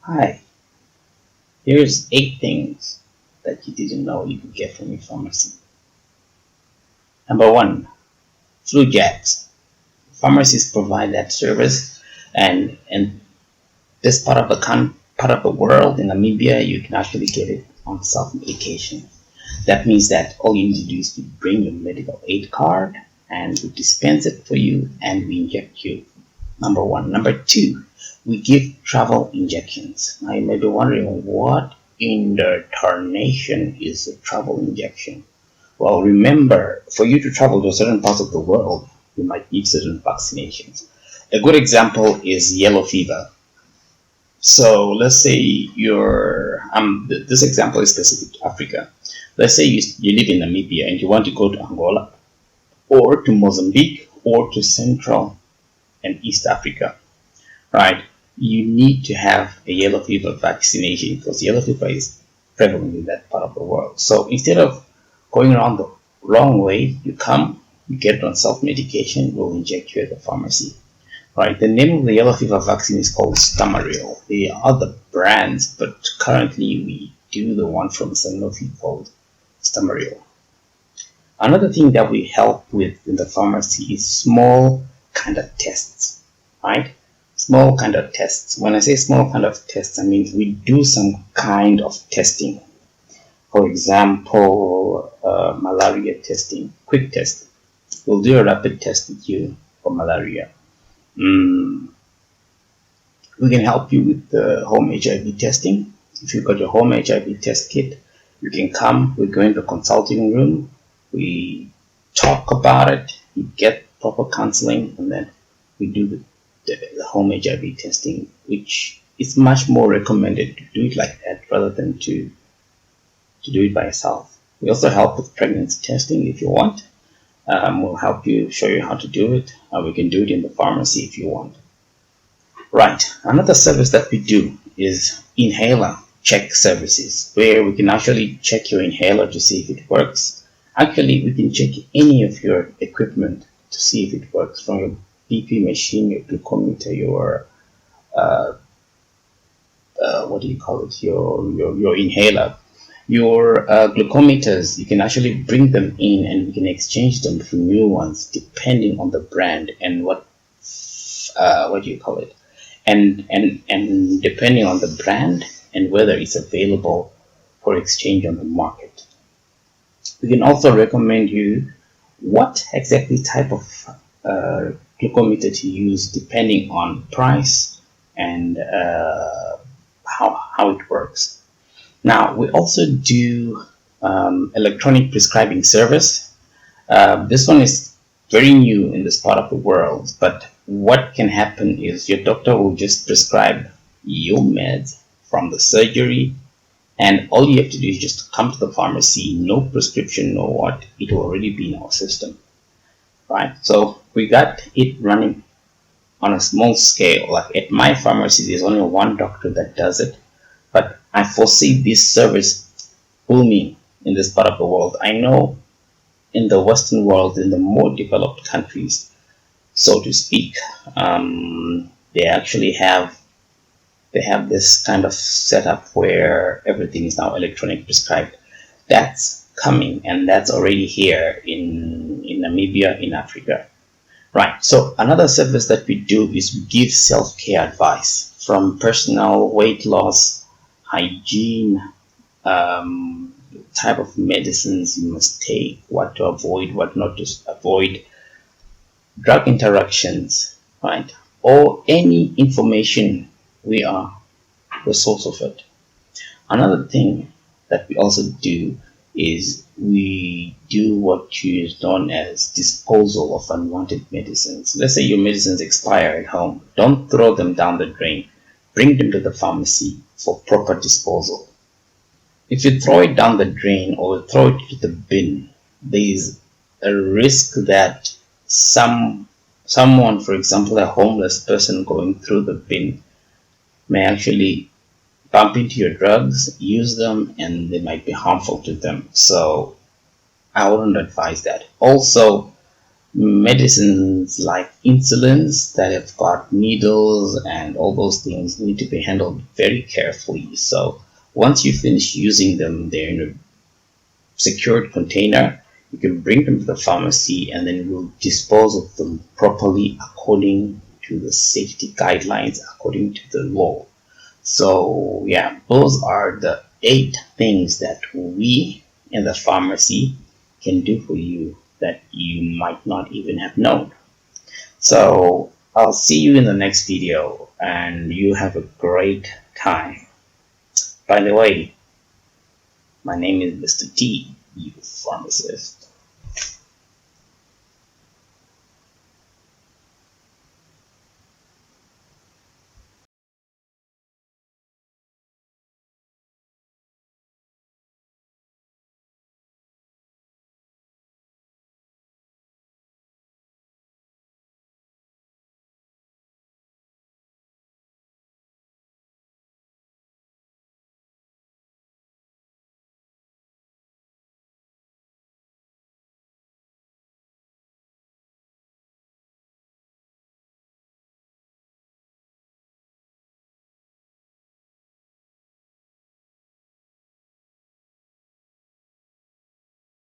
Hi, here's 8 things that you didn't know you could get from your pharmacy. Number one, flu jabs. Pharmacies provide that service, and this part of the world in Namibia, you can actually get it on self-medication. That means that all you need to do is to bring your medical aid card, and we dispense it for you, and we inject you. Number one. Number two, we give travel injections. Now you may be wondering, what in the tarnation is a travel injection? Well, remember, for you to travel to certain parts of the world, you might need certain vaccinations. A good example is yellow fever. So let's say this example is specific to Africa. Let's say you live in Namibia and you want to go to Angola or to Mozambique or to Central and East Africa, right? You need to have a yellow fever vaccination because yellow fever is prevalent in that part of the world. So instead of going around the wrong way, you come, you get it on self medication, we'll inject you at the pharmacy. Right, the name of the yellow fever vaccine is called Stamaril. There are other brands, but currently we do the one from Sanofi called Stamaril. Another thing that we help with in the pharmacy is small kind of tests, right? Small kind of tests. When I say small kind of tests, I mean we do some kind of testing. For example, malaria testing, quick test. We'll do a rapid test with you for malaria. Mm, we can help you with the home HIV testing. If you've got your home HIV test kit, you can come. We go in the consulting room. We talk about it. You get proper counseling, and then we do the home HIV testing, which is much more recommended to do it like that rather than to do it by yourself. We also help with pregnancy testing if you want. We'll help you, show you how to do it. We can do it in the pharmacy if you want. Right. Another service that we do is inhaler check services, where we can actually check your inhaler to see if it works. Actually, we can check any of your equipment to see if it works, from your BP machine, your glucometer, your what do you call it? Your inhaler, your glucometers. You can actually bring them in, and we can exchange them for new ones depending on the brand and what do you call it, and depending on the brand and whether it's available for exchange on the market. We can also recommend you what exactly type of glucometer to use depending on price and how it works. Now, we also do electronic prescribing service. This one is very new in this part of the world, but what can happen is your doctor will just prescribe your meds from the surgery, and all you have to do is just come to the pharmacy, no prescription, no what, it will already be in our system, right? So we got it running on a small scale. Like at my pharmacy, there's only one doctor that does it, but I foresee this service booming in this part of the world. I know in the Western world, in the more developed countries, so to speak, they actually have this kind of setup where everything is now electronic prescribed. That's coming, and that's already here in Namibia, in Africa. Right. So another service that we do is we give self-care advice, from personal weight loss, hygiene, type of medicines you must take, what to avoid, what not to avoid, drug interactions, right? Or any information, we are the source of it. Another thing that we also do is we do what is known as disposal of unwanted medicines. Let's say your medicines expire at home. Don't throw them down the drain. Bring them to the pharmacy for proper disposal. If you throw it down the drain or throw it to the bin, there is a risk that someone, for example, a homeless person going through the bin, may actually bump into your drugs, use them, and they might be harmful to them. So I wouldn't advise that. Also, Medicines like insulins that have got needles and all those things need to be handled very carefully. So once you finish using them, they're in a secured container. You can bring them to the pharmacy and then we'll dispose of them properly according to the safety guidelines, according to the law. So yeah, those are the 8 things that we in the pharmacy can do for you that you might not even have known. So I'll see you in the next video and you have a great time. By the way, my name is Mr. T, you pharmacist.